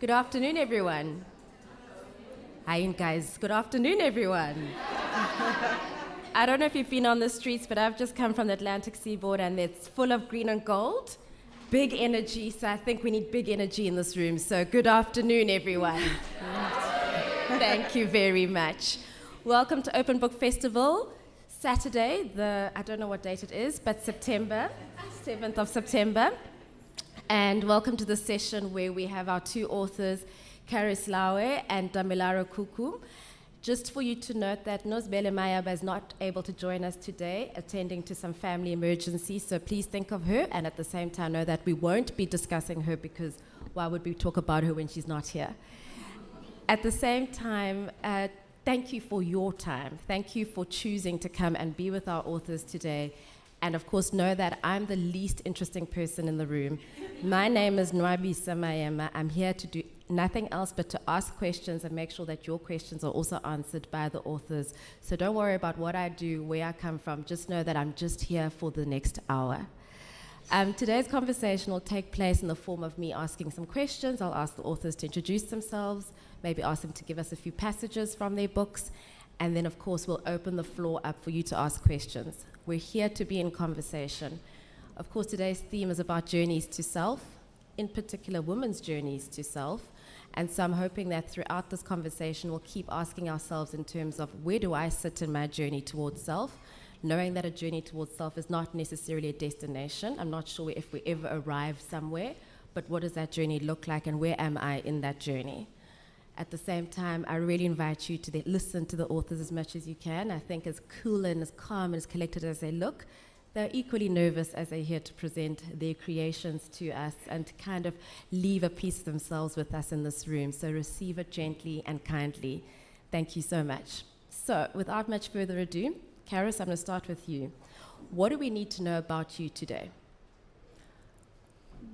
Good afternoon, everyone. Hi, guys. Good afternoon, everyone. I don't know if you've been on the streets, but I've just come from the Atlantic seaboard, and it's full of green and gold. Big energy, so I think we need big energy in this room. So good afternoon, everyone. Thank you very much. Welcome to Open Book Festival. Saturday, I don't know what date it is, but September, 7th of September. And welcome to the session where we have our two authors, Kharys Laue and Damilare Kuku. Just for you to note that Nozibele Mayaba is not able to join us today, attending to some family emergency, so please think of her, and at the same time know that we won't be discussing her because why would we talk about her when she's not here? At the same time, thank you for your time. Thank you for choosing to come and be with our authors today. And of course, know that I'm the least interesting person in the room. My name is Nwabisa Mayema. I'm here to do nothing else but to ask questions and make sure that your questions are also answered by the authors. So don't worry about what I do, where I come from. Just know that I'm just here for the next hour. Today's conversation will take place in the form of me asking some questions. I'll ask the authors to introduce themselves, maybe ask them to give us a few passages from their books, and then, of course, we'll open the floor up for you to ask questions. We're here to be in conversation. Of course, today's theme is about journeys to self, in particular women's journeys to self. And so I'm hoping that throughout this conversation, we'll keep asking ourselves in terms of where do I sit in my journey towards self, knowing that a journey towards self is not necessarily a destination. I'm not sure if we ever arrive somewhere, but what does that journey look like and where am I in that journey? At the same time, I really invite you to listen to the authors as much as you can. I think as cool and as calm and as collected as they look, they're equally nervous as they're here to present their creations to us and to kind of leave a piece of themselves with us in this room. So receive it gently and kindly. Thank you so much. So without much further ado, Kharys, I'm going to start with you. What do we need to know about you today?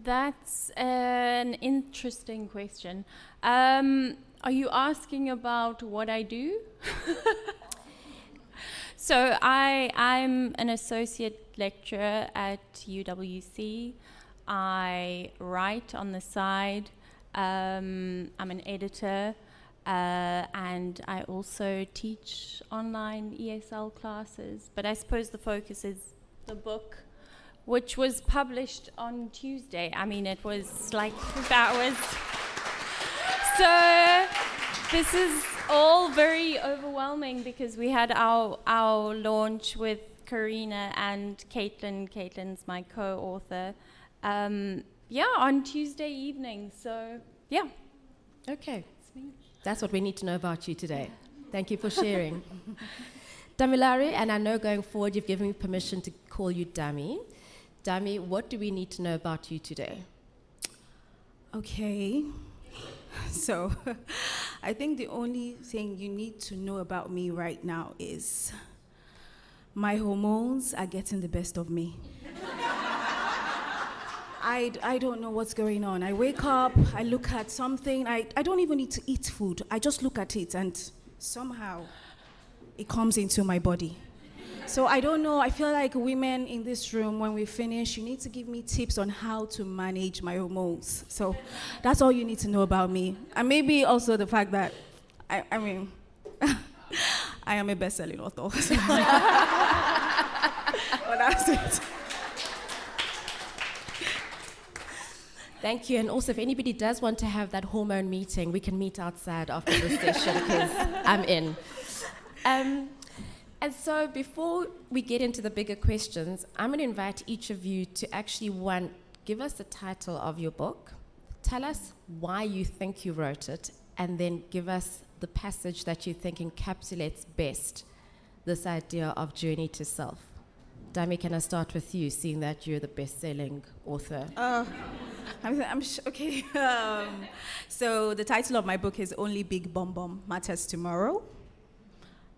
That's an interesting question. Are you asking about what I do? So I'm an associate lecturer at UWC. I write on the side. I'm an editor. And I also teach online ESL classes. But I suppose the focus is the book, which was published on Tuesday. I mean, it was like, that was... So this is all very overwhelming because we had our launch with Karina and Caitlin. Caitlin's my co-author. On Tuesday evening, so yeah. Okay. That's what we need to know about you today. Thank you for sharing. Damilare, and I know going forward you've given me permission to call you Dami. Dami, what do we need to know about you today? Okay. So I think the only thing you need to know about me right now is my hormones are getting the best of me. I don't know what's going on. I wake up, I look at something, I don't even need to eat food. I just look at it and somehow it comes into my body. So I don't know, I feel like women in this room, when we finish, you need to give me tips on how to manage my hormones. So that's all you need to know about me. And maybe also the fact that, I mean, I am a best-selling author. So well, that's it. Thank you. And also, if anybody does want to have that hormone meeting, we can meet outside after this session because I'm in. And so before we get into the bigger questions, I'm going to invite each of you to actually, one, give us the title of your book, tell us why you think you wrote it, and then give us the passage that you think encapsulates best this idea of journey to self. Dami, can I start with you, seeing that you're the best-selling author? Okay. So the title of my book is Only Big Bum Bum Matters Tomorrow.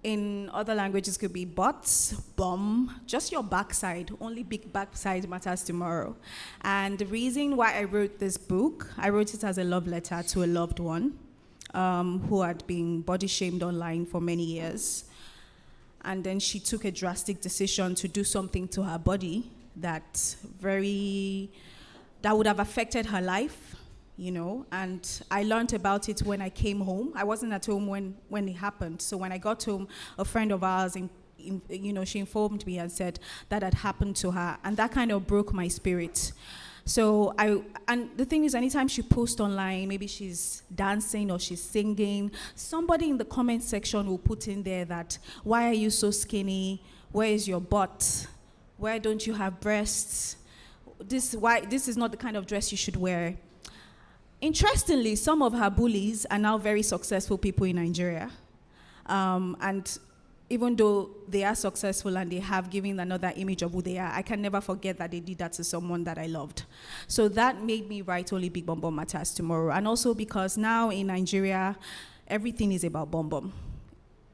In other languages, could be butts, bum, just your backside. Only big backside matters tomorrow. And the reason why I wrote this book, I wrote it as a love letter to a loved one who had been body shamed online for many years. And then she took a drastic decision to do something to her body that would have affected her life you know, and I learned about it when I came home. I wasn't at home when it happened. So when I got home, a friend of ours, she informed me and said that had happened to her, and that kind of broke my spirit. So and the thing is, anytime she posts online, maybe she's dancing or she's singing, somebody in the comment section will put in there that, why are you so skinny? Where is your butt? Why don't you have breasts? This is not the kind of dress you should wear. Interestingly, some of her bullies are now very successful people in Nigeria. And even though they are successful and they have given another image of who they are, I can never forget that they did that to someone that I loved. So that made me write Only Big Bum Bum Matters Tomorrow. And also because now in Nigeria, everything is about bum bum.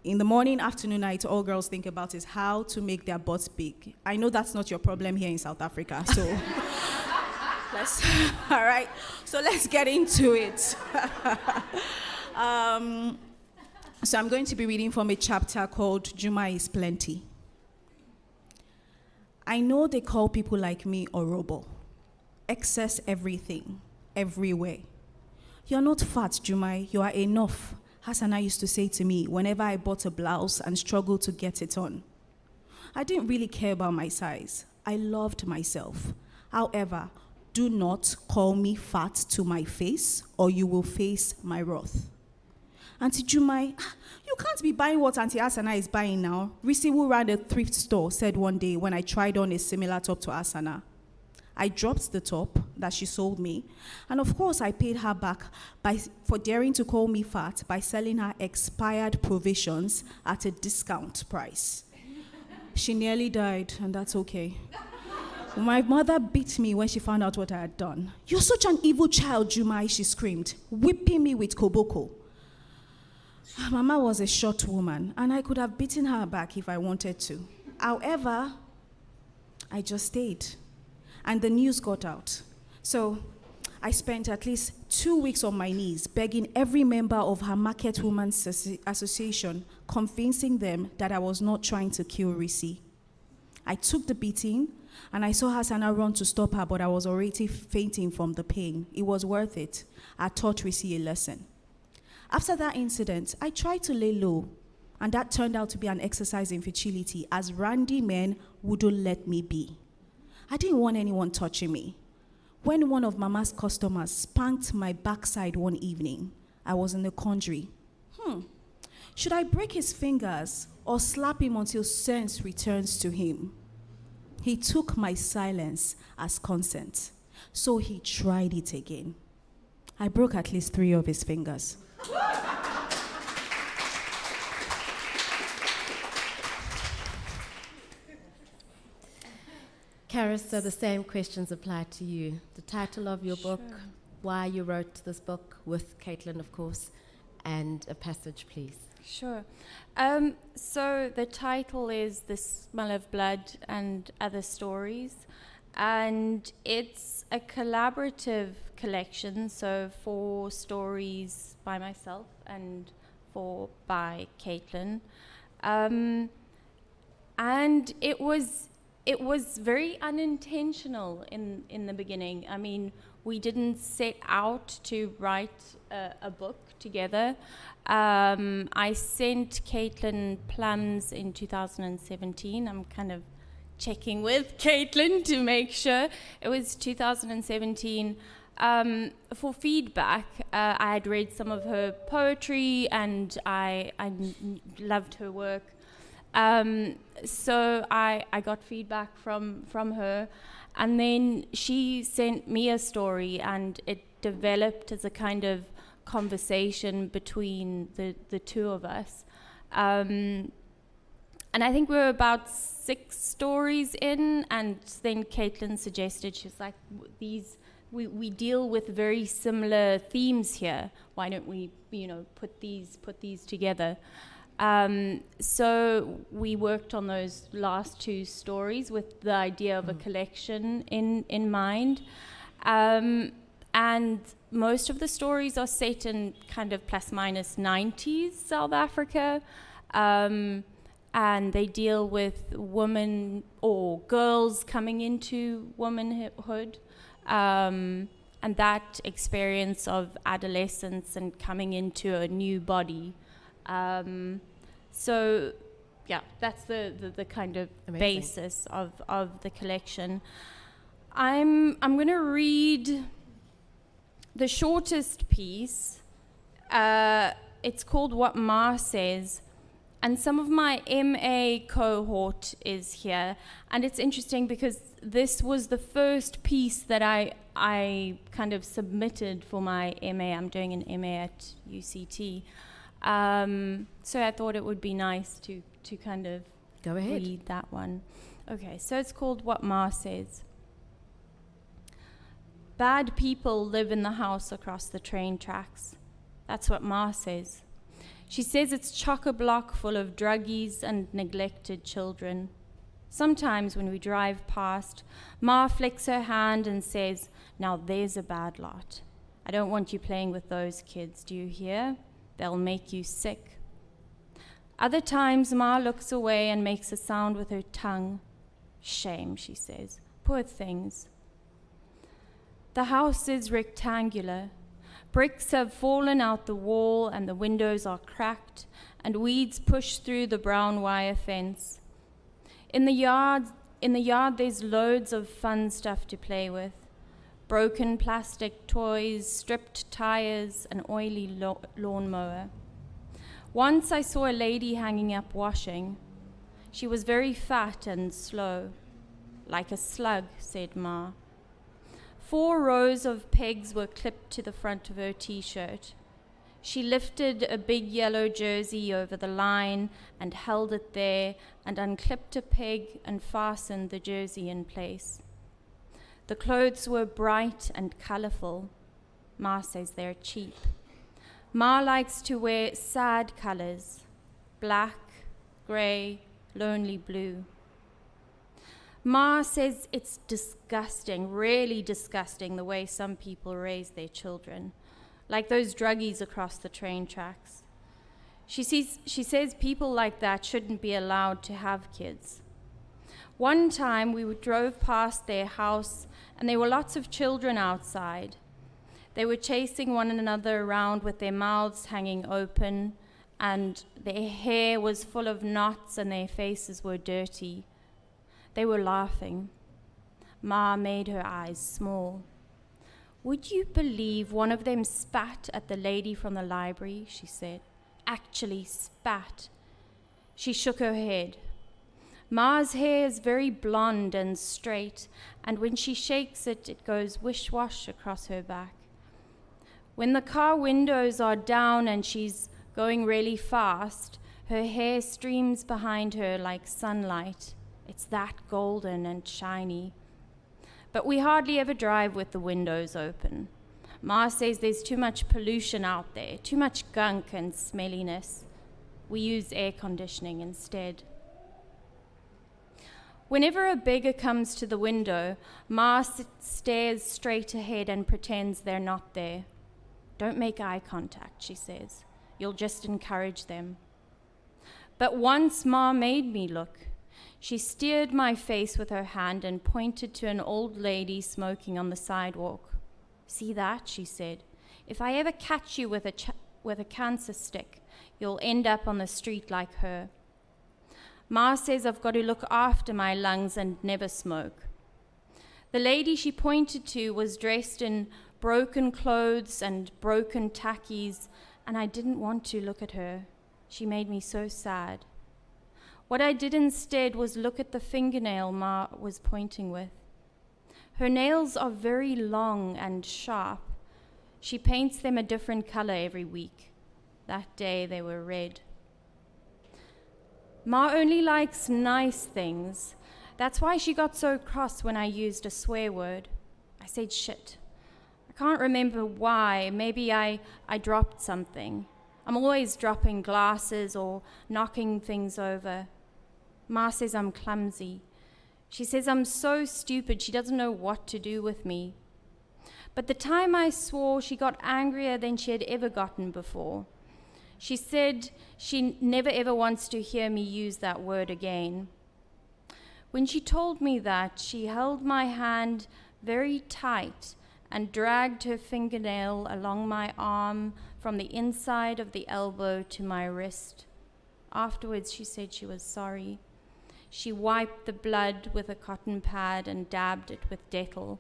In the morning, afternoon, night, all girls think about is how to make their butts big. I know that's not your problem here in South Africa, so all right, so let's get into it. So I'm going to be reading from a chapter called Juma is Plenty. I know they call people like me Orobo. Excess everything, everywhere. You're not fat, Juma, you are enough. Hassana used to say to me whenever I bought a blouse and struggled to get it on. I didn't really care about my size. I loved myself. However, do not call me fat to my face or you will face my wrath. Auntie Jumai, you can't be buying what Auntie Asana is buying now. Risi, who ran a thrift store, said one day when I tried on a similar top to Asana. I dropped the top that she sold me, and of course I paid her back for daring to call me fat by selling her expired provisions at a discount price. She nearly died, and that's okay. My mother beat me when she found out what I had done. You're such an evil child, Jumai, she screamed, whipping me with koboko. Mama was a short woman, and I could have beaten her back if I wanted to. However, I just stayed. And the news got out. So I spent at least 2 weeks on my knees begging every member of her Market Women's Association, convincing them that I was not trying to kill Risi. I took the beating, and I saw Hassana run to stop her, but I was already fainting from the pain. It was worth it. I taught Risi a lesson. After that incident, I tried to lay low, and that turned out to be an exercise in futility, as randy men wouldn't let me be. I didn't want anyone touching me. When one of Mama's customers spanked my backside one evening, I was in a quandary. Should I break his fingers or slap him until sense returns to him? He took my silence as consent, so he tried it again. I broke at least 3 of his fingers. Kharys, so the same questions apply to you. The title of your book, why you wrote this book with Caitlin, of course, and a passage, please. Sure. So the title is The Smell of Blood and Other Stories, and it's a collaborative collection, so 4 stories by myself and 4 by Caitlin. And it was very unintentional in the beginning. I mean, we didn't set out to write a book together. I sent Caitlin plans in 2017. I'm kind of checking with Caitlin to make sure. It was 2017. For feedback, I had read some of her poetry and I loved her work. So I got feedback from her, and then she sent me a story, and it developed as a kind of conversation between the 2 of us. And I think we were about 6 stories in, and then Caitlin suggested, she's like, we deal with very similar themes here. Why don't we, put these together? So we worked on those last 2 stories with the idea of a collection in mind. And most of the stories are set in kind of plus minus 90s South Africa. And they deal with women or girls coming into womanhood. And and that experience of adolescence and coming into a new body. So, yeah, that's the kind of Amazing. basis of the collection. I'm going to read the shortest piece. It's called What Ma Says. And some of my MA cohort is here. And it's interesting because this was the first piece that I kind of submitted for my MA. I'm doing an MA at UCT. So I thought it would be nice to kind of Go ahead. read that one. Okay, so it's called What Ma Says. Bad people live in the house across the train tracks. That's what Ma says. She says it's chock-a-block full of druggies and neglected children. Sometimes when we drive past, Ma flicks her hand and says, "Now there's a bad lot. I don't want you playing with those kids, do you hear? They'll make you sick." Other times, Ma looks away and makes a sound with her tongue. "Shame," she says. "Poor things." The house is rectangular. Bricks have fallen out the wall and the windows are cracked and weeds push through the brown wire fence. In the yard there's loads of fun stuff to play with. Broken plastic toys, stripped tires, an oily lawnmower. Once I saw a lady hanging up washing. She was very fat and slow. "Like a slug," said Ma. 4 rows of pegs were clipped to the front of her t-shirt. She lifted a big yellow jersey over the line and held it there and unclipped a peg and fastened the jersey in place. The clothes were bright and colorful. Ma says they're cheap. Ma likes to wear sad colors: black, gray, lonely blue. Ma says it's disgusting, really disgusting, the way some people raise their children, like those druggies across the train tracks. She says people like that shouldn't be allowed to have kids. One time we drove past their house and there were lots of children outside. They were chasing one another around with their mouths hanging open, and their hair was full of knots and their faces were dirty. They were laughing. Ma made her eyes small. "Would you believe one of them spat at the lady from the library?" she said. "Actually spat." She shook her head. Ma's hair is very blonde and straight, and when she shakes it, it goes wish-wash across her back. When the car windows are down and she's going really fast, her hair streams behind her like sunlight. It's that golden and shiny. But we hardly ever drive with the windows open. Ma says there's too much pollution out there, too much gunk and smelliness. We use air conditioning instead. Whenever a beggar comes to the window, Ma stares straight ahead and pretends they're not there. "Don't make eye contact," she says. "You'll just encourage them." But once Ma made me look. She steered my face with her hand and pointed to an old lady smoking on the sidewalk. "See that?" she said. "If I ever catch you with a cancer stick, you'll end up on the street like her." Ma says I've got to look after my lungs and never smoke. The lady she pointed to was dressed in broken clothes and broken tackies, and I didn't want to look at her. She made me so sad. What I did instead was look at the fingernail Ma was pointing with. Her nails are very long and sharp. She paints them a different color every week. That day they were red. Ma only likes nice things. That's why she got so cross when I used a swear word. I said shit. I can't remember why. Maybe I dropped something. I'm always dropping glasses or knocking things over. Ma says I'm clumsy. She says I'm so stupid she doesn't know what to do with me. But the time I swore, she got angrier than she had ever gotten before. She said she never ever wants to hear me use that word again. When she told me that, she held my hand very tight and dragged her fingernail along my arm from the inside of the elbow to my wrist. Afterwards, she said she was sorry. She wiped the blood with a cotton pad and dabbed it with Dettol.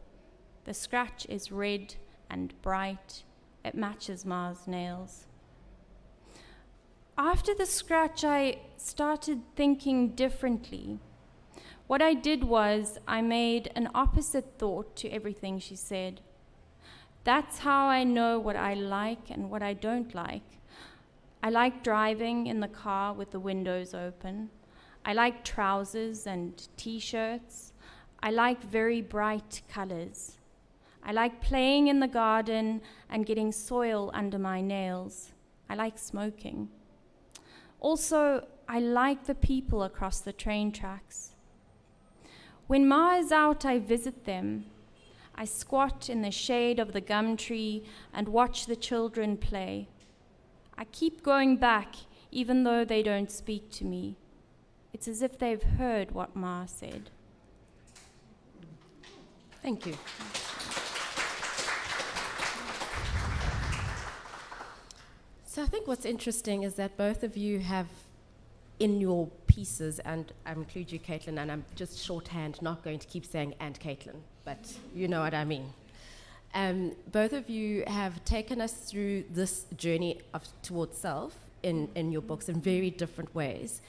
The scratch is red and bright. It matches Ma's nails. After the scratch, I started thinking differently. What I did was I made an opposite thought to everything she said. That's how I know what I like and what I don't like. I like driving in the car with the windows open. I like trousers and t-shirts. I like very bright colors. I like playing in the garden and getting soil under my nails. I like smoking. Also, I like the people across the train tracks. When Ma is out, I visit them. I squat in the shade of the gum tree and watch the children play. I keep going back, even though they don't speak to me. It's as if they've heard what Ma said. Thank you. So I think what's interesting is that both of you have in your pieces, and I include you, Caitlin, and I'm just shorthand, not going to keep saying and Caitlin, but you know what I mean. Both of you have taken us through this journey towards self in your books in very different ways.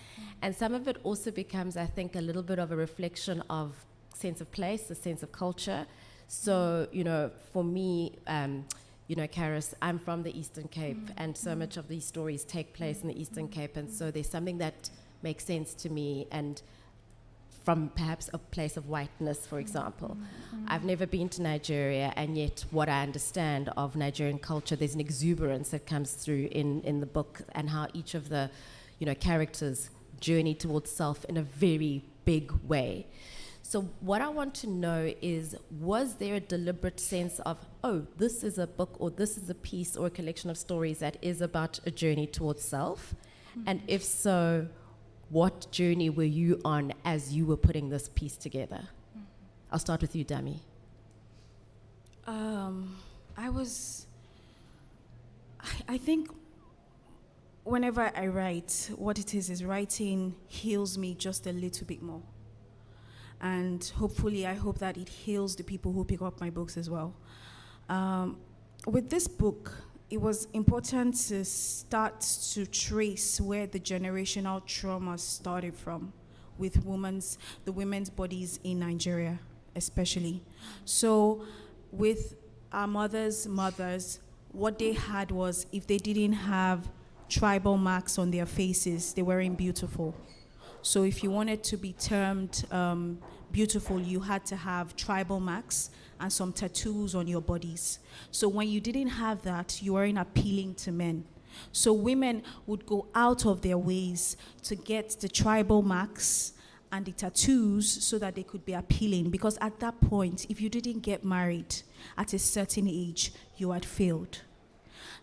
And some of it also becomes, I think, a little bit of a reflection of sense of place, a sense of culture. So, for me, Kharys, I'm from the Eastern Cape, and so much of these stories take place in the Eastern Cape, and so there's something that makes sense to me, and from perhaps a place of whiteness, for example. I've never been to Nigeria, and yet what I understand of Nigerian culture, there's an exuberance that comes through in the book, and how each of the characters journey towards self in a very big way. So what I want to know is, was there a deliberate sense of, oh, this is a book or this is a piece or a collection of stories that is about a journey towards self? And if so, what journey were you on as you were putting this piece together? I'll start with you, Dami. I think whenever I write, what it is writing heals me just a little bit more. And hopefully, I hope that it heals the people who pick up my books as well. With this book, it was important to start to trace where the generational trauma started from with the women's bodies in Nigeria, especially. So with our mothers, what they had was, if they didn't have tribal marks on their faces, they weren't beautiful. So if you wanted to be termed beautiful, you had to have tribal marks and some tattoos on your bodies. So when you didn't have that, you weren't appealing to men. So women would go out of their ways to get the tribal marks and the tattoos so that they could be appealing. Because at that point, if you didn't get married at a certain age, you had failed.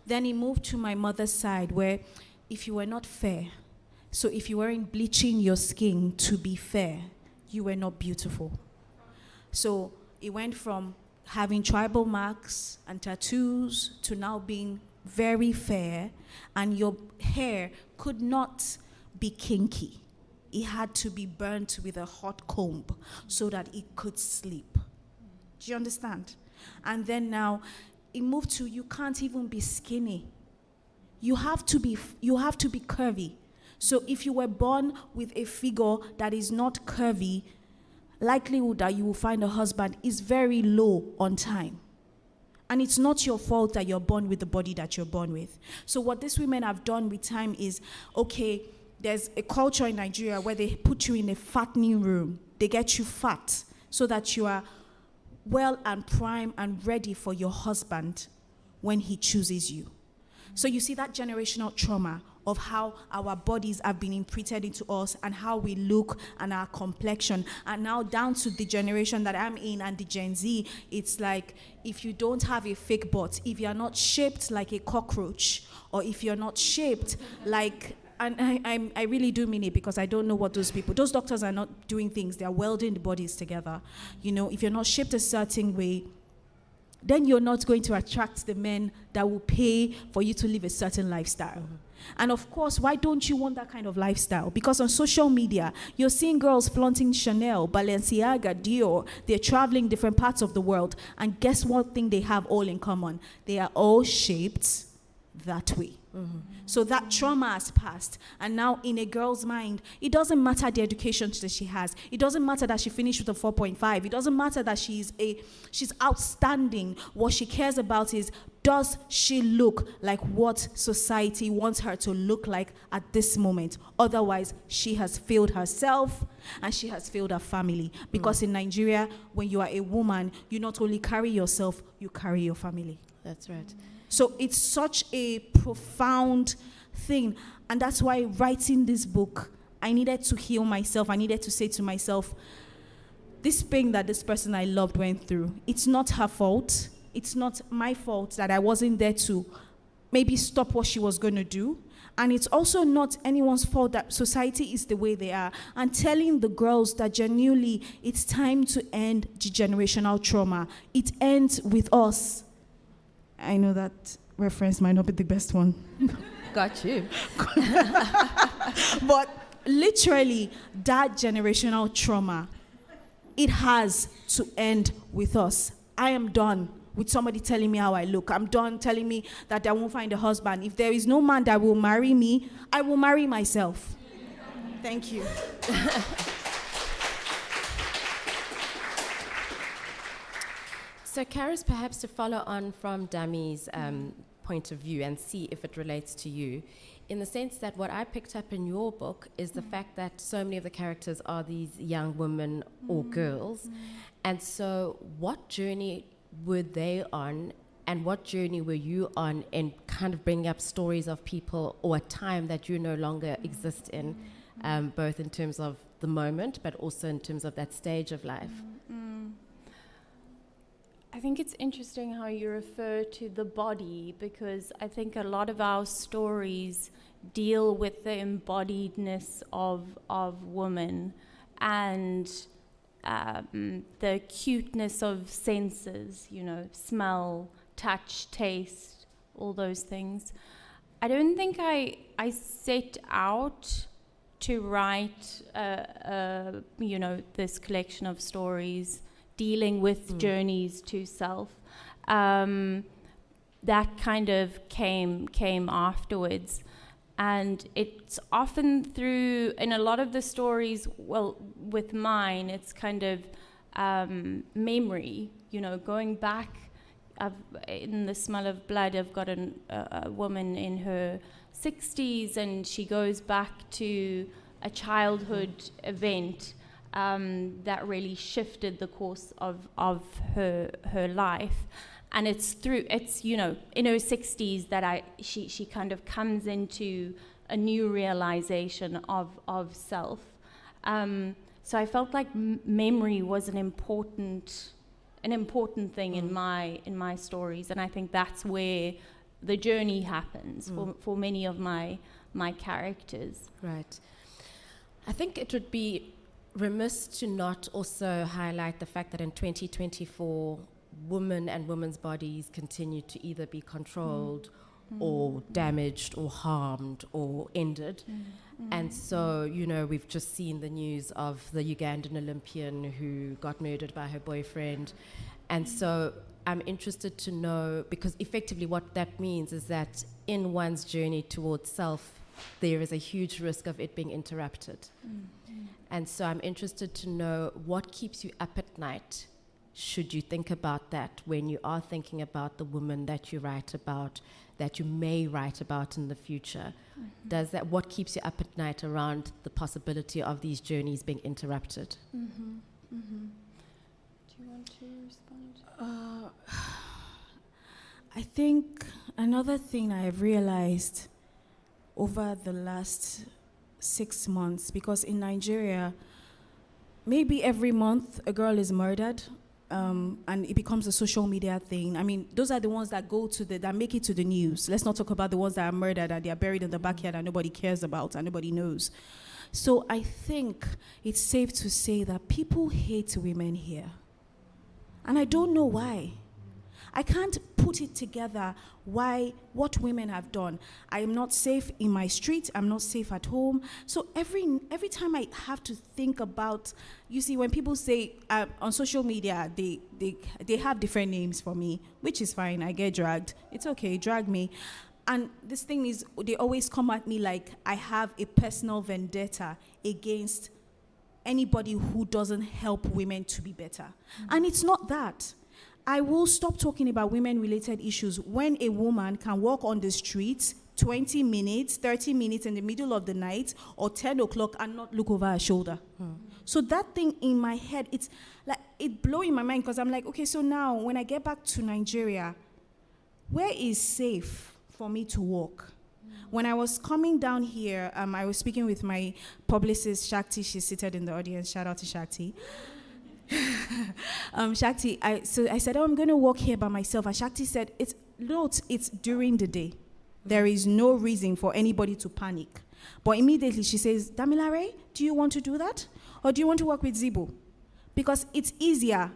Then it moved to my mother's side, where if you were not fair, so if you weren't bleaching your skin to be fair, you were not beautiful. So it went from having tribal marks and tattoos to now being very fair, and your hair could not be kinky. It had to be burnt with a hot comb so that it could sleep. Do you understand? And then now it moved to, you can't even be skinny. You have to be curvy. So if you were born with a figure that is not curvy, likelihood that you will find a husband is very low on time. And it's not your fault that you're born with the body that you're born with. So what these women have done with time is, okay, there's a culture in Nigeria where they put you in a fattening room. They get you fat so that you are well and prime and ready for your husband when he chooses you. So you see that generational trauma of how our bodies have been imprinted into us and how we look and our complexion. And now down to the generation that I'm in and the Gen Z, it's like, if you don't have a fake butt, if you're not shaped like a cockroach, or if you're not shaped like, and I really do mean it, because I don't know what those doctors are not doing things, they're welding the bodies together. If you're not shaped a certain way, then you're not going to attract the men that will pay for you to live a certain lifestyle. Mm-hmm. And of course, why don't you want that kind of lifestyle? Because on social media, you're seeing girls flaunting Chanel, Balenciaga, Dior. They're traveling different parts of the world. And guess what thing they have all in common? They are all shaped that way. Mm-hmm. So that trauma has passed. And now in a girl's mind, it doesn't matter the education that she has. It doesn't matter that she finished with a 4.5. It doesn't matter that she's outstanding. What she cares about is, does she look like what society wants her to look like at this moment? Otherwise, she has failed herself and she has failed her family. Because in Nigeria, when you are a woman, you not only carry yourself, you carry your family. That's right. So it's such a profound thing. And that's why writing this book, I needed to heal myself. I needed to say to myself, this pain that this person I loved went through, it's not her fault. It's not my fault that I wasn't there to maybe stop what she was going to do. And it's also not anyone's fault that society is the way they are. And telling the girls that genuinely it's time to end the generational trauma. It ends with us. I know that reference might not be the best one. Got you. But literally, that generational trauma, it has to end with us. I am done with somebody telling me how I look. I'm done telling me that I won't find a husband. If there is no man that will marry me, I will marry myself. Thank you. So, Kharys, perhaps to follow on from Dami's point of view and see if it relates to you, in the sense that what I picked up in your book is the fact that so many of the characters are these young women or girls. And so what journey were they on, and what journey were you on in kind of bringing up stories of people or a time that you no longer exist in, both in terms of the moment, but also in terms of that stage of life? I think it's interesting how you refer to the body, because I think a lot of our stories deal with the embodiedness of women and the cuteness of senses, smell, touch, taste, all those things. I don't think I set out to write, this collection of stories dealing with journeys to self. That kind of came afterwards. And it's often through, in a lot of the stories, well, with mine, it's kind of memory, going back. In The Smell of Blood, I've got a woman in her 60s, and she goes back to a childhood event that really shifted the course of her life. And it's in her 60s that she kind of comes into a new realization of self. So I felt like memory was an important thing in my stories, and I think that's where the journey happens for many of my characters. Right. I think it would be remiss to not also highlight the fact that in 2024, women and women's bodies continue to either be controlled or damaged or harmed or ended. And so, we've just seen the news of the Ugandan Olympian who got murdered by her boyfriend. And so I'm interested to know, because effectively what that means is that in one's journey towards self, there is a huge risk of it being interrupted. And so I'm interested to know what keeps you up at night. Should you think about that when you are thinking about the woman that you write about, that you may write about in the future? What keeps you up at night around the possibility of these journeys being interrupted? Do you want to respond? I think another thing I have realized over the last 6 months, because in Nigeria, maybe every month a girl is murdered. And it becomes a social media thing. I mean, those are the ones that that make it to the news. Let's not talk about the ones that are murdered and they are buried in the backyard and nobody cares about and nobody knows. So I think it's safe to say that people hate women here. And I don't know why. I can't put it together what women have done. I am not safe in my street. I'm not safe at home. So every time I have to think about, you see, when people say on social media, they have different names for me, which is fine. I get dragged. It's okay, drag me. And this thing is, they always come at me like I have a personal vendetta against anybody who doesn't help women to be better. And it's not that. I will stop talking about women-related issues when a woman can walk on the streets 20 minutes, 30 minutes in the middle of the night or 10 o'clock and not look over her shoulder. So that thing in my head, it's like, it blowing my mind, because I'm like, okay, so now when I get back to Nigeria, where is safe for me to walk? When I was coming down here, I was speaking with my publicist, Shakti. She's seated in the audience. Shout out to Shakti. Shakti, I said, I'm going to walk here by myself. And Shakti said, it's during the day. There is no reason for anybody to panic. But immediately she says, Damilare, do you want to do that? Or do you want to work with Zibo? Because it's easier.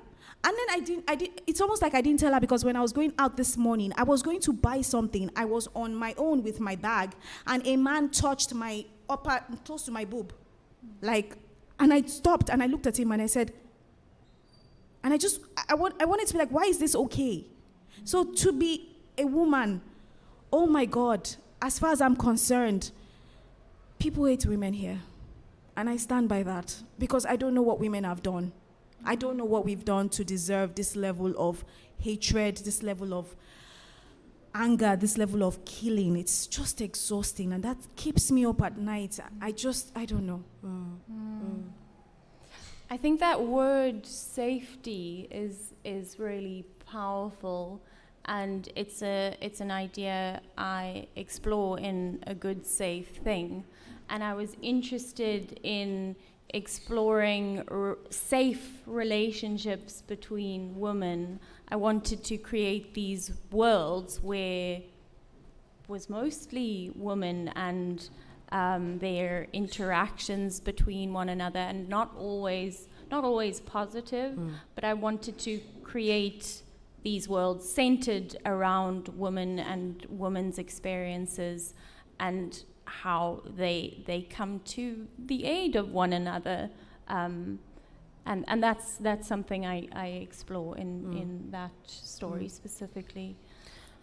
And then I did. It's almost like I didn't tell her, because when I was going out this morning, I was going to buy something. I was on my own with my bag, and a man touched my upper, close to my boob. And I stopped and I looked at him and I said, and I wanted to be like, why is this okay? So to be a woman, oh my God, as far as I'm concerned, people hate women here. And I stand by that, because I don't know what women have done. I don't know what we've done to deserve this level of hatred, this level of anger, this level of killing. It's just exhausting, and that keeps me up at night. I don't know. I think that word safety is really powerful, and it's an idea I explore in A Good Safe Thing. And I was interested in exploring safe relationships between women. I wanted to create these worlds where it was mostly women and their interactions between one another, and not always positive, but I wanted to create these worlds centered around women and women's experiences and how they come to the aid of one another, and that's something I explore in that story specifically.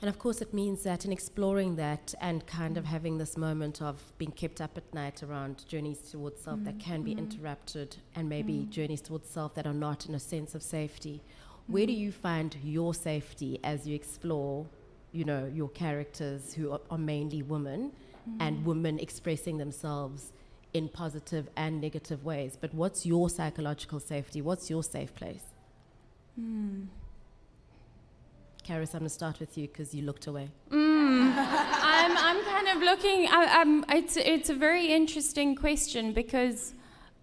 And of course it means that in exploring that and kind of having this moment of being kept up at night around journeys towards self that can be interrupted, and maybe journeys towards self that are not in a sense of safety, where do you find your safety as you explore, your characters who are mainly women, and women expressing themselves in positive and negative ways? But what's your psychological safety? What's your safe place? Kharys, I'm going to start with you because you looked away. I'm kind of looking. It's a very interesting question, because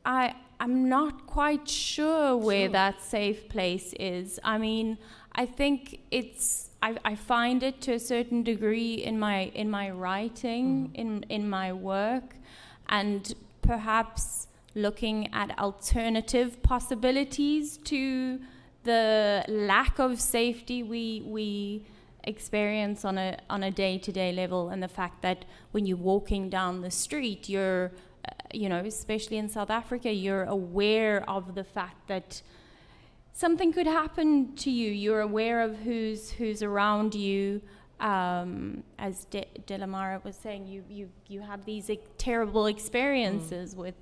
I'm not quite sure where that safe place is. I mean, I think I find it to a certain degree in my writing, in my work, and perhaps looking at alternative possibilities to the lack of safety we experience on a day-to-day level, and the fact that when you're walking down the street, you're especially in South Africa, you're aware of the fact that something could happen to you. You're aware of who's around you. As Delamara was saying, you have these terrible experiences with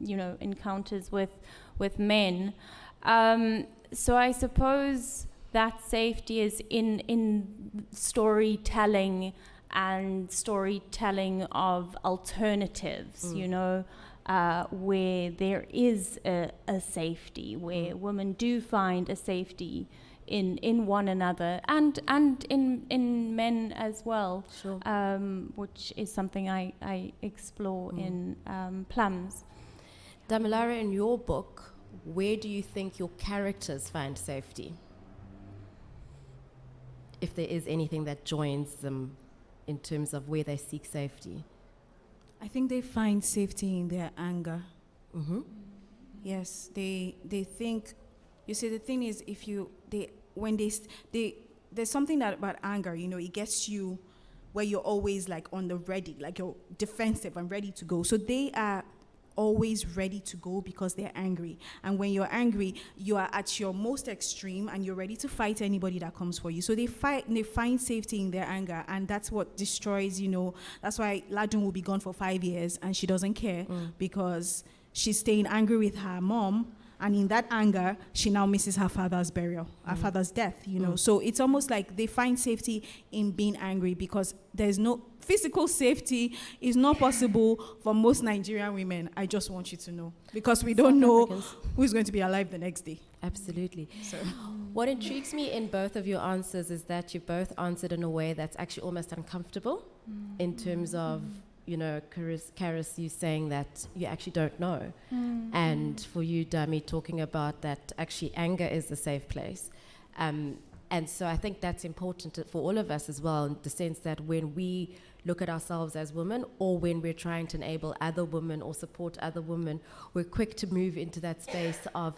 encounters with men. So I suppose that safety is in storytelling, and storytelling of alternatives, where there is a safety, where women do find a safety in one another, and in men as well, Sure. Which is something I explore in Plums. Damilare, in your book, where do you think your characters find safety? If there is anything that joins them in terms of where they seek safety. I think they find safety in their anger. Yes, they think. You see, the thing is, when they there's something that about anger, it gets you where you're always like on the ready, like you're defensive and ready to go. So they are always ready to go because they're angry. And when you're angry, you are at your most extreme and you're ready to fight anybody that comes for you. So they fight and they find safety in their anger, and that's what destroys, that's why Ladun will be gone for 5 years and she doesn't care because she's staying angry with her mom, and in that anger, she now misses her father's burial, her father's death, So it's almost like they find safety in being angry because there's no physical safety is not possible for most Nigerian women. I just want you to know, because we don't know who's going to be alive the next day. Absolutely. So, what intrigues me in both of your answers is that you both answered in a way that's actually almost uncomfortable in terms of, Kharys, you saying that you actually don't know. And for you, Dami, talking about that actually anger is the safe place. And so I think that's important for all of us as well, in the sense that when we look at ourselves as women, or when we're trying to enable other women or support other women, we're quick to move into that space of,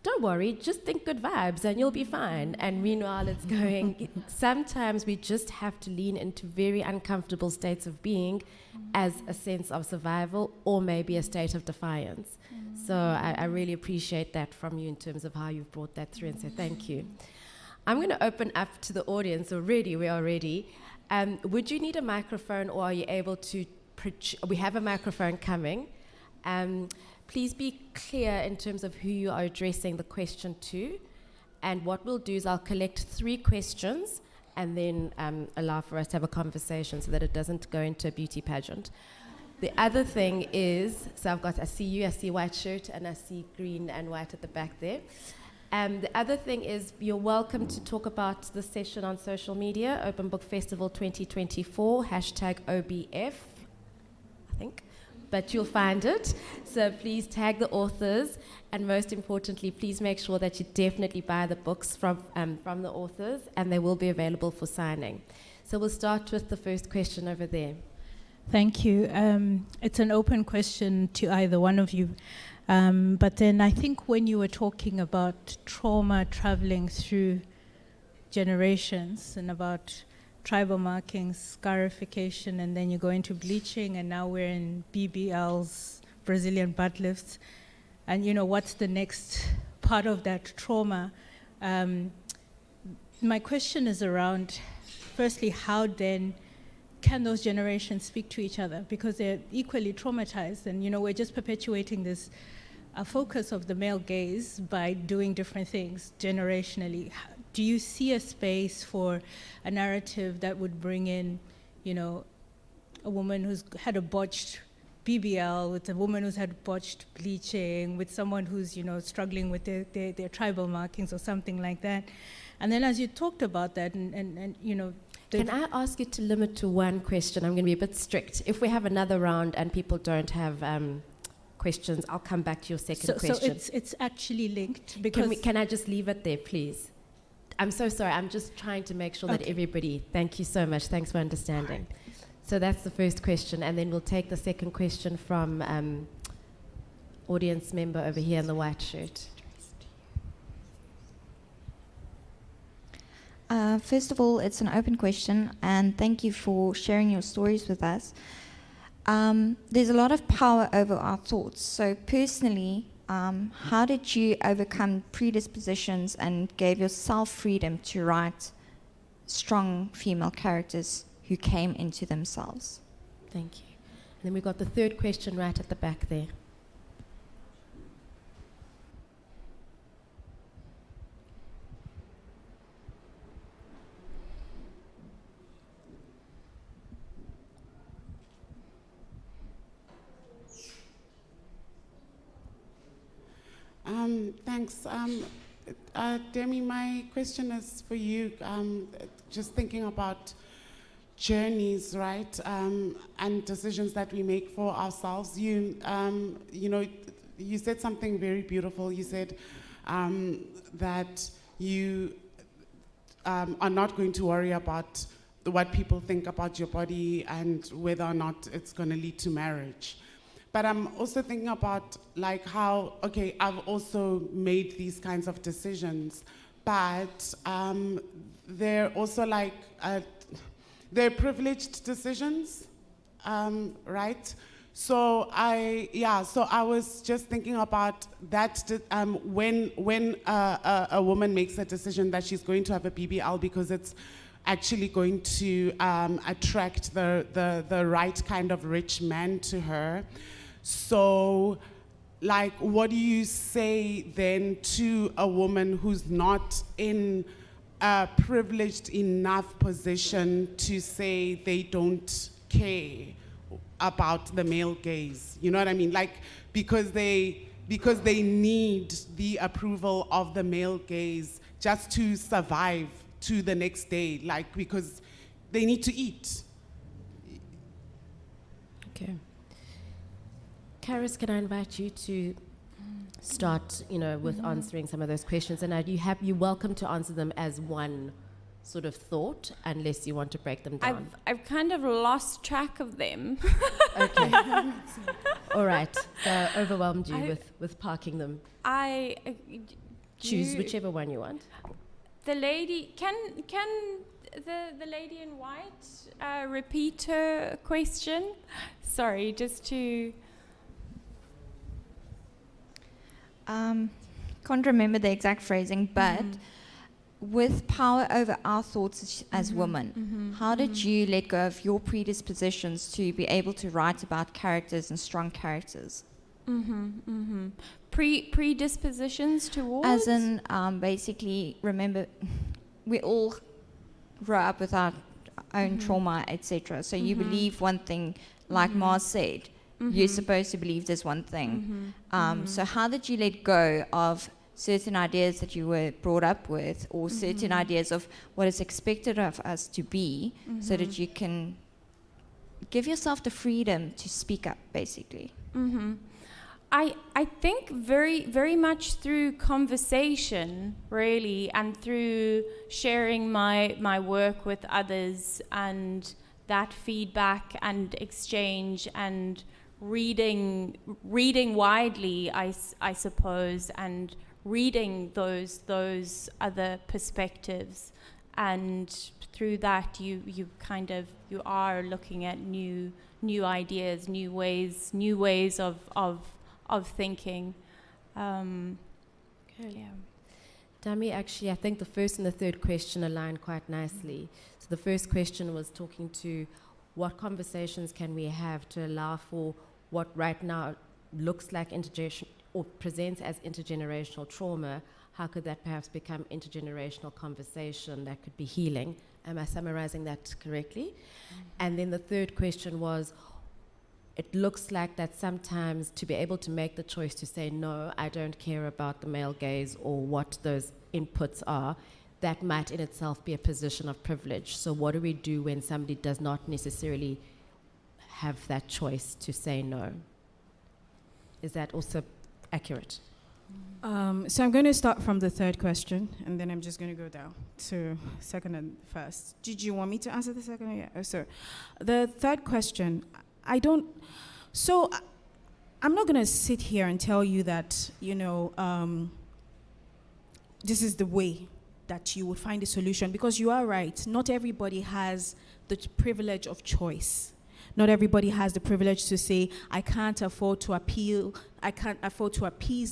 don't worry, just think good vibes and you'll be fine. And meanwhile, it's going, sometimes we just have to lean into very uncomfortable states of being as a sense of survival, or maybe a state of defiance. So I really appreciate that from you in terms of how you've brought that through, and so thank you. I'm going to open up to the audience already. We are ready. Would you need a microphone, or are you able to... we have a microphone coming. Please be clear in terms of who you are addressing the question to. And what we'll do is I'll collect 3 questions and then allow for us to have a conversation so that it doesn't go into a beauty pageant. The other thing is, so I see white shirt, and I see green and white at the back there. The other thing is, you're welcome to talk about the session on social media, Open Book Festival 2024, #OBF, I think. But you'll find it. So please tag the authors, and most importantly, please make sure that you definitely buy the books from the authors, and they will be available for signing. So we'll start with the first question over there. Thank you. It's an open question to either one of you. But then I think when you were talking about trauma traveling through generations and about tribal markings, scarification, and then you go into bleaching, and now we're in BBLs, Brazilian butt lifts, and what's the next part of that trauma? My question is around, firstly, how then can those generations speak to each other? Because they're equally traumatized, and we're just perpetuating this focus of the male gaze by doing different things generationally. Do you see a space for a narrative that would bring in, a woman who's had a botched BBL, with a woman who's had botched bleaching, with someone who's, struggling with their tribal markings or something like that? And then as you talked about that, and can I ask you to limit to one question? I'm going to be a bit strict. If we have another round and people don't have questions, I'll come back to your second question. So it's actually linked, because... Can I just leave it there, please? I'm so sorry. I'm just trying to make sure that everybody... Thank you so much. Thanks for understanding. So that's the first question, and then we'll take the second question from audience member over here in the white shirt. First of all, it's an open question, and thank you for sharing your stories with us. There's a lot of power over our thoughts. So personally, how did you overcome predispositions and gave yourself freedom to write strong female characters who came into themselves? Thank you. And then we've got the third question right at the back there. Thanks. Demi, my question is for you. Just thinking about journeys, right, and decisions that we make for ourselves. You said something very beautiful. You said that you are not going to worry about what people think about your body and whether or not it's going to lead to marriage. But I'm also thinking about like how, okay, I've also made these kinds of decisions, but they're also like, they're privileged decisions, right? So I was just thinking about that when a woman makes a decision that she's going to have a BBL because it's actually going to attract the right kind of rich man to her. So, like, what do you say then to a woman who's not in a privileged enough position to say they don't care about the male gaze? You know what I mean? Like, because they need the approval of the male gaze just to survive to the next day, like, because they need to eat. Okay. Kharys, can I invite you to start, with answering some of those questions? And you're welcome to answer them as one sort of thought, unless you want to break them down. I've kind of lost track of them. Okay. All right. So I overwhelmed you with parking them. Choose whichever one you want. The lady, can the lady in white repeat her question? Sorry, just to... Can't remember the exact phrasing, but with power over our thoughts as women, how did you let go of your predispositions to be able to write about characters and strong characters? Predispositions towards? As in, basically, remember, we all grow up with our own trauma, etc. So you believe one thing, like Mars said, you're supposed to believe this one thing. So how did you let go of certain ideas that you were brought up with, or certain ideas of what is expected of us to be, so that you can give yourself the freedom to speak up, basically? I think very, very much through conversation, really, and through sharing my work with others, and that feedback and exchange, and reading widely, I suppose, and reading those other perspectives, and through that you are looking at new ideas, new ways of thinking. Okay. Dami, actually, I think the first and the third question align quite nicely. So the first question was talking to what conversations can we have to allow for what right now looks like or presents as intergenerational trauma. How could that perhaps become intergenerational conversation that could be healing? Am I summarizing that correctly? And then the third question was, it looks like that sometimes to be able to make the choice to say, no, I don't care about the male gaze or what those inputs are, that might in itself be a position of privilege. So what do we do when somebody does not necessarily have that choice to say no? Is that also accurate? So I'm going to start from the third question, and then I'm just going to go down to second and first. Did you want me to answer the second? Yeah. Oh, sorry. The third question, I'm not going to sit here and tell you that, this is the way that you would find a solution, because you are right. Not everybody has the privilege of choice. Not everybody has the privilege to say, I can't afford to appease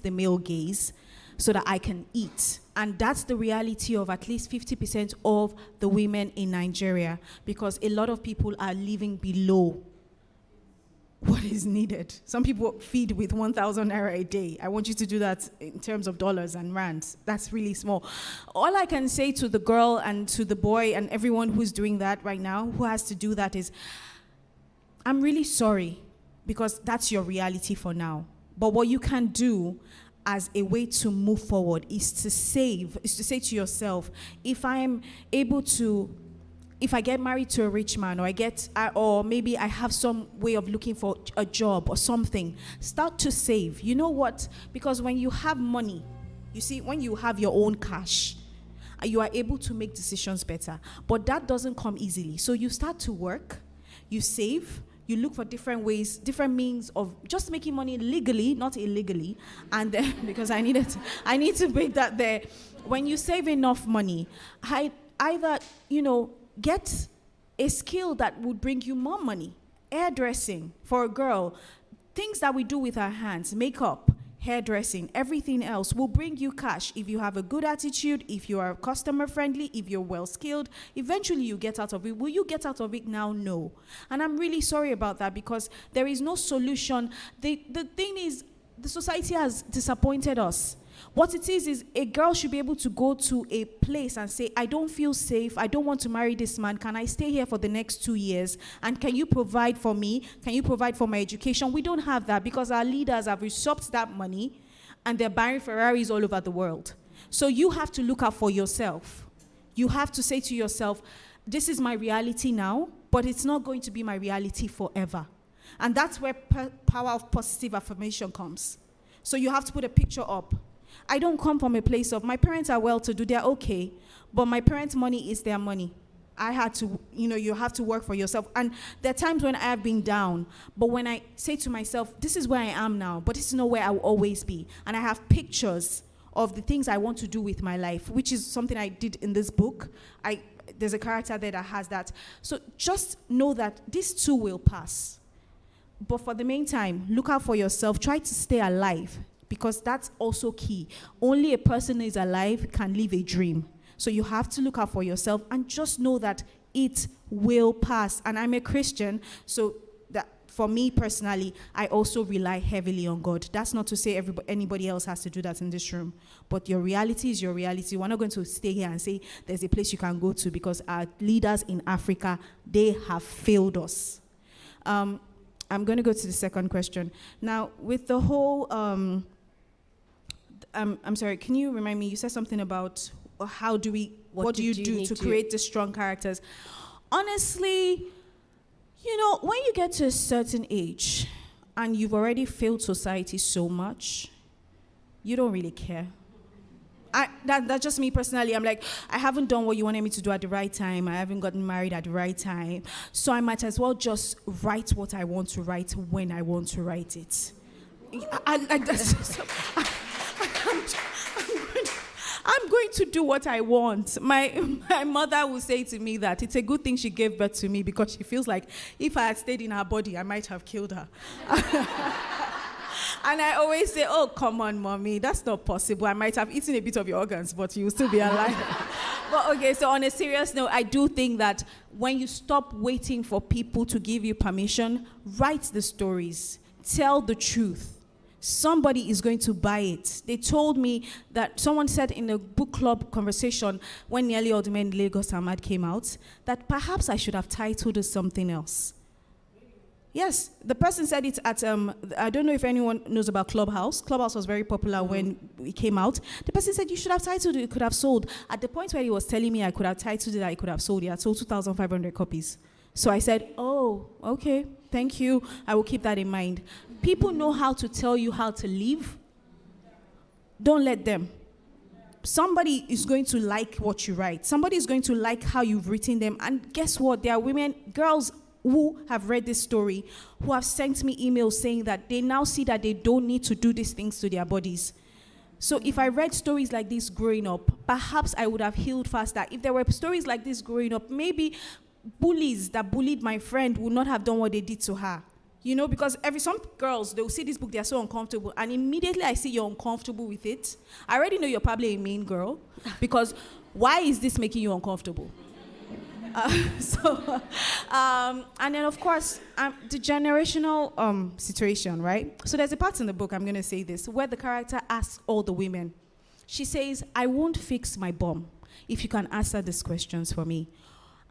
the male gaze so that I can eat. And that's the reality of at least 50% of the women in Nigeria, because a lot of people are living below what is needed. Some people feed with 1,000 naira a day. I want you to do that in terms of dollars and rands. That's really small. All I can say to the girl and to the boy and everyone who's doing that right now, who has to do that, is, I'm really sorry, because that's your reality for now. But what you can do as a way to move forward is to say to yourself, if I get married to a rich man, or maybe I have some way of looking for a job or something, start to save. You know what? Because when you have money, you see, when you have your own cash, you are able to make decisions better. But that doesn't come easily. So you start to work, you save, You look for different ways, different means of just making money legally, not illegally. And then, because I need to make that there. When you save enough money, either, get a skill that would bring you more money. Hairdressing for a girl, things that we do with our hands, makeup, hairdressing, everything else will bring you cash. If you have a good attitude, if you are customer friendly, if you're well skilled, eventually you get out of it. Will you get out of it now? No. And I'm really sorry about that, because there is no solution. The thing is, the society has disappointed us. What it is a girl should be able to go to a place and say, I don't feel safe, I don't want to marry this man, can I stay here for the next 2 years? And can you provide for me? Can you provide for my education? We don't have that, because our leaders have usurped that money and they're buying Ferraris all over the world. So you have to look out for yourself. You have to say to yourself, this is my reality now, but it's not going to be my reality forever. And that's where power of positive affirmation comes. So you have to put a picture up. I don't come from a place of, my parents are well-to-do, they're okay, but my parents' money is their money. I had to, you have to work for yourself. And there are times when I have been down, but when I say to myself, this is where I am now, but this is not where I will always be. And I have pictures of the things I want to do with my life, which is something I did in this book. There's a character there that has that. So just know that this too will pass. But for the meantime, look out for yourself. Try to stay alive, because that's also key. Only a person who is alive can live a dream. So you have to look out for yourself and just know that it will pass. And I'm a Christian, so that for me personally, I also rely heavily on God. That's not to say anybody else has to do that in this room. But your reality is your reality. We're not going to stay here and say there's a place you can go to, because our leaders in Africa, they have failed us. I'm going to go to the second question. Now, with the whole... I'm sorry, can you remind me, you said something about what do you do to create the strong characters? Honestly, when you get to a certain age and you've already failed society so much, you don't really care. That's just me personally. I'm like, I haven't done what you wanted me to do at the right time. I haven't gotten married at the right time. So I might as well just write what I want to write when I want to write it. I'm going to do what I want. My mother will say to me that it's a good thing she gave birth to me, because she feels like if I had stayed in her body, I might have killed her. And I always say, oh, come on, mommy, that's not possible. I might have eaten a bit of your organs, but you'll still be alive. But okay, so on a serious note, I do think that when you stop waiting for people to give you permission, write the stories, tell the truth. Somebody is going to buy it. They told me that someone said in a book club conversation when Nearly All the Men in Lagos Ahmad came out, that perhaps I should have titled it something else. Yes, the person said it at, I don't know if anyone knows about Clubhouse. Clubhouse was very popular when it came out. The person said, you should have titled it, it could have sold. At the point where he was telling me I could have titled it, I could have sold it. I sold 2,500 copies. So I said, oh, okay, thank you. I will keep that in mind. People know how to tell you how to live. Don't let them. Somebody is going to like what you write. Somebody is going to like how you've written them. And guess what? There are women, girls who have read this story, who have sent me emails saying that they now see that they don't need to do these things to their bodies. So if I read stories like this growing up, perhaps I would have healed faster. If there were stories like this growing up, maybe bullies that bullied my friend would not have done what they did to her. Because some girls, they'll see this book, they're so uncomfortable, and immediately I see you're uncomfortable with it, I already know you're probably a mean girl, because why is this making you uncomfortable? And then of course, the generational situation, right? So there's a part in the book, I'm going to say this, where the character asks all the women, she says, I won't fix my bum if you can answer these questions for me.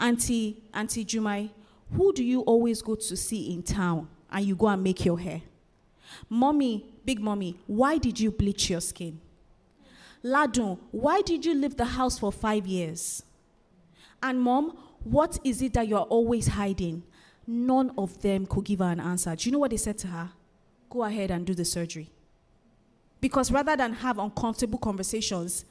Auntie Jumai, who do you always go to see in town and you go and make your hair? Mommy, big mommy, why did you bleach your skin? Ladun, why did you leave the house for 5 years? And mom, what is it that you're always hiding? None of them could give her an answer. Do you know what they said to her? Go ahead and do the surgery. Because rather than have uncomfortable conversations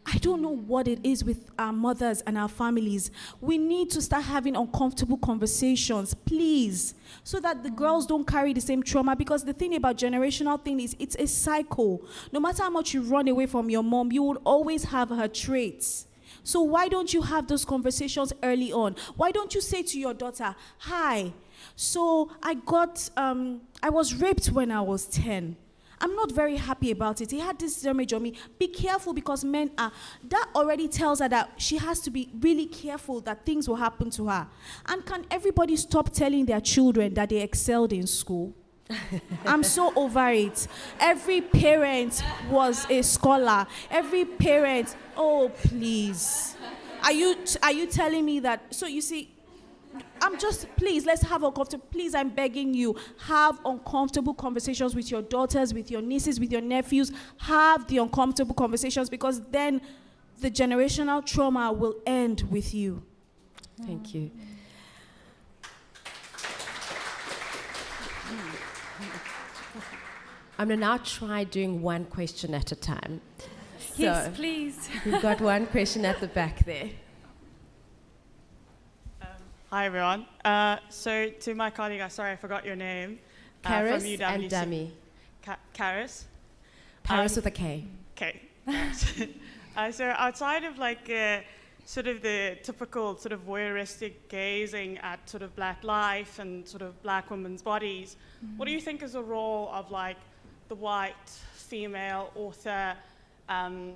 I don't know what it is with our mothers and our families. We need to start having uncomfortable conversations, please, so that the girls don't carry the same trauma. Because the thing about generational thing is it's a cycle. No matter how much you run away from your mom, you will always have her traits. So why don't you have those conversations early on? Why don't you say to your daughter, hi, so I was raped when I was 10. I'm not very happy about it. He had this damage on me. Be careful, because men are. That already tells her that she has to be really careful that things will happen to her. And can everybody stop telling their children that they excelled in school? I'm so over it. Every parent was a scholar. Every parent, oh, please. Are you telling me that? So you see, please, let's have uncomfortable, please, I'm begging you, have uncomfortable conversations with your daughters, with your nieces, with your nephews. Have the uncomfortable conversations, because then the generational trauma will end with you. Thank you. I'm going to now try doing one question at a time. Yes, So, please. we've got one question at the back there. Hi, everyone. So to my colleague, sorry, I forgot your name. Kharys from UWC. and Dami. Kharys? Paris with a K. Okay. So outside of like sort of the typical sort of voyeuristic gazing at sort of Black life and sort of Black women's bodies, what do you think is the role of like the white female author in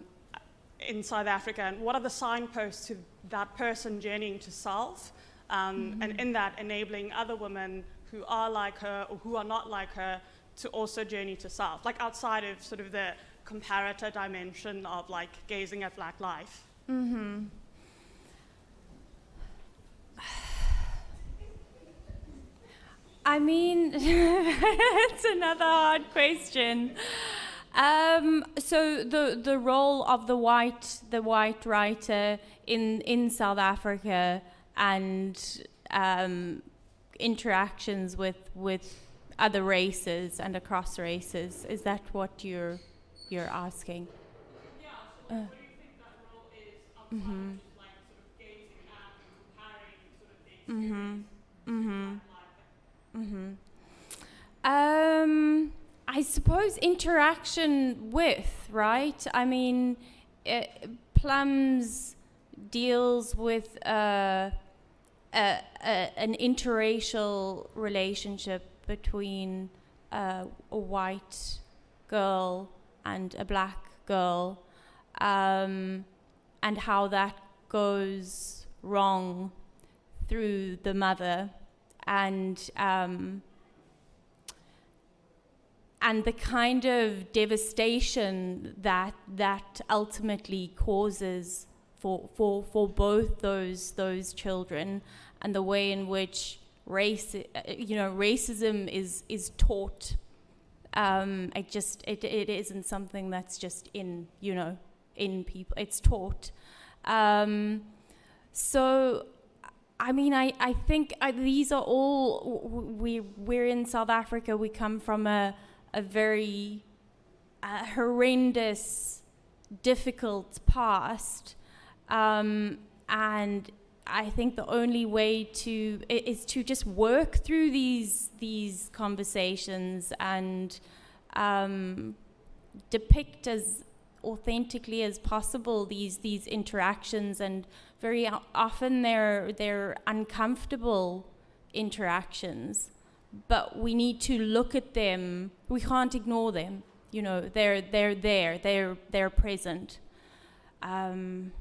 South Africa, and what are the signposts to that person journeying to self? And in that, enabling other women who are like her or who are not like her to also journey to self, like outside of sort of the comparator dimension of like gazing at Black life. I mean, it's another hard question. So the role of the white writer in South Africa and interactions with other races and across races, is that what you're asking? Yeah, so what do you think that role is outside of just like sort of gazing at and comparing sort of the experience I suppose interaction with, right? I mean, Plums deals with an interracial relationship between a white girl and a Black girl, and how that goes wrong through the mother, and the kind of devastation that ultimately causes for both those children, and the way in which racism is taught. It isn't something that's just in people. It's taught. So, I mean, I think these are all, we're in South Africa. We come from a very horrendous, difficult past, and I think the only way is to just work through these conversations and depict as authentically as possible these interactions, and very often they're uncomfortable interactions, but we need to look at them. We can't ignore them. They're there. They're present. I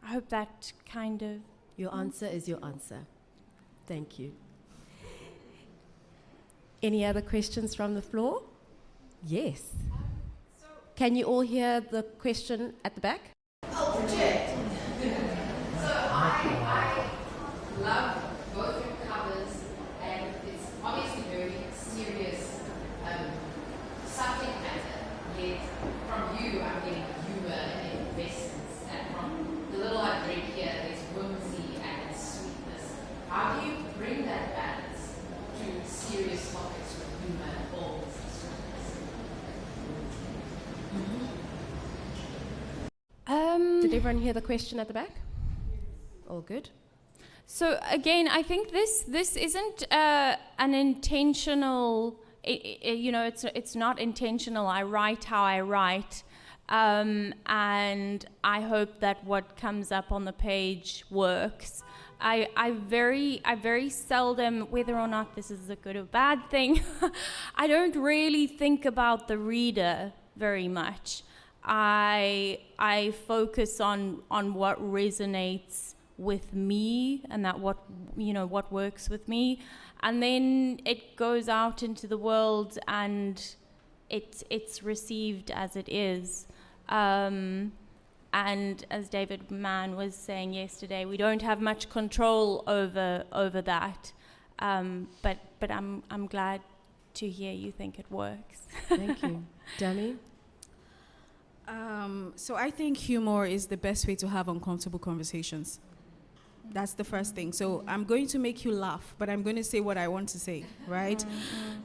hope that kind of. Your answer is your answer. Thank you. Any other questions from the floor? Yes. Can you all hear the question at the back? Oh, project. So I love both your covers, and it's obviously very serious subject matter, yet from you I'm getting humor and investments, and from the little I read here there's whimsy and sweetness. How do you bring that balance to serious topics with humor and boldness and sweetness? Did Everyone hear the question at the back? All good? So again, I think this isn't an intentional. It's not intentional. I write how I write, and I hope that what comes up on the page works. I very seldom, whether or not this is a good or bad thing, I don't really think about the reader very much. I focus on what resonates with me, and that what works with me, and then it goes out into the world and it's received as it is. And as David Mann was saying yesterday, we don't have much control over that. But I'm glad to hear you think it works. Thank you. Dami? So I think humor is the best way to have uncomfortable conversations. That's the first thing. So I'm going to make you laugh, but I'm going to say what I want to say, right?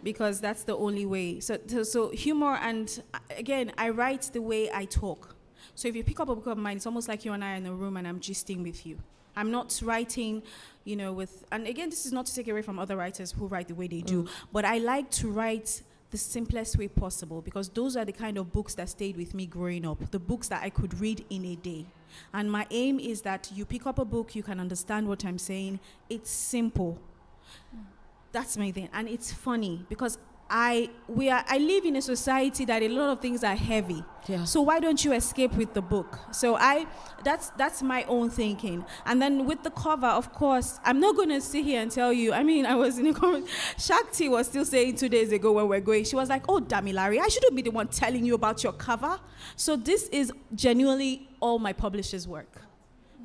Because that's the only way. So humor, and again, I write the way I talk. So if you pick up a book of mine, it's almost like you and I are in a room and I'm gisting with you. I'm not writing, and again, this is not to take away from other writers who write the way they do, but I like to write the simplest way possible, because those are the kind of books that stayed with me growing up, the books that I could read in a day. And my aim is that you pick up a book, you can understand what I'm saying. It's simple. That's my thing. And it's funny, because I live in a society that a lot of things are heavy. Yeah. So why don't you escape with the book? So that's my own thinking. And then with the cover, of course, I'm not going to sit here and tell you. I mean, I was in a comment. Shakti was still saying 2 days ago when we're going, she was like, "Oh, Damilare, I shouldn't be the one telling you about your cover." So this is genuinely all my publishers' work.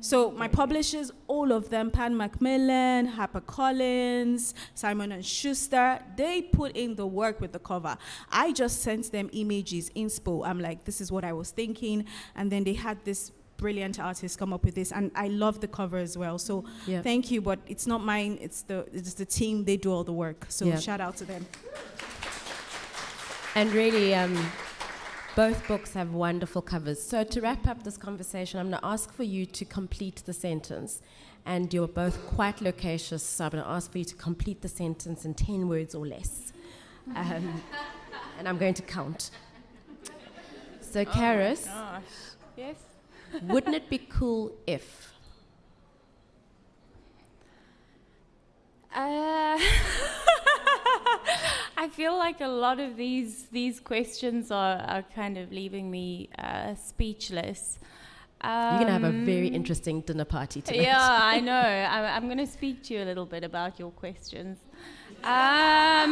So my publishers, all of them, Pan Macmillan, HarperCollins, Simon & Schuster, they put in the work with the cover. I just sent them images, inspo. I'm like, this is what I was thinking. And then they had this brilliant artist come up with this. And I love the cover as well. So thank you, but it's not mine. It's the team. They do all the work. So shout out to them. And really, both books have wonderful covers. So to wrap up this conversation, I'm going to ask for you to complete the sentence. And you're both quite loquacious, so I'm going to ask for you to complete the sentence in 10 words or less. And I'm going to count. So, Kharys, yes. Wouldn't it be cool if? I feel like a lot of these questions are kind of leaving me speechless. You're going to have a very interesting dinner party tonight. Yeah, I know. I'm going to speak to you a little bit about your questions. How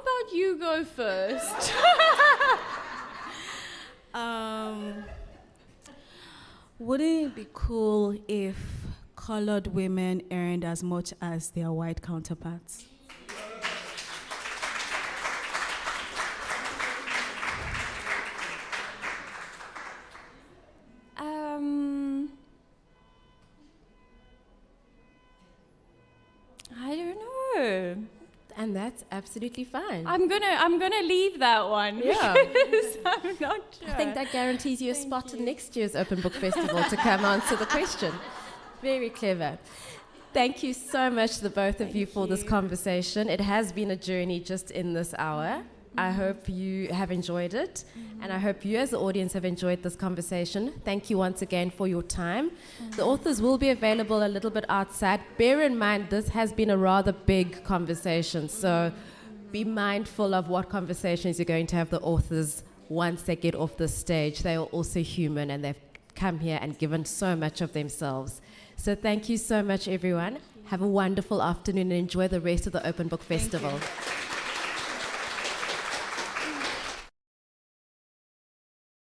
about you go first? Wouldn't it be cool if colored women earned as much as their white counterparts? I don't know. And that's absolutely fine. I'm gonna leave that one. Yeah. Because I'm not sure. I think that guarantees you a spot in next year's Open Book Festival to come answer the question. Very clever. Thank you so much to the both of you for this conversation. It has been a journey just in this hour. I hope you have enjoyed it, and I hope you as the audience have enjoyed this conversation. Thank you once again for your time. The authors will be available a little bit outside. Bear in mind, this has been a rather big conversation, so be mindful of what conversations you're going to have the authors once they get off the stage. They are also human, and they've come here and given so much of themselves. So thank you so much, everyone. Have a wonderful afternoon and enjoy the rest of the Open Book Festival.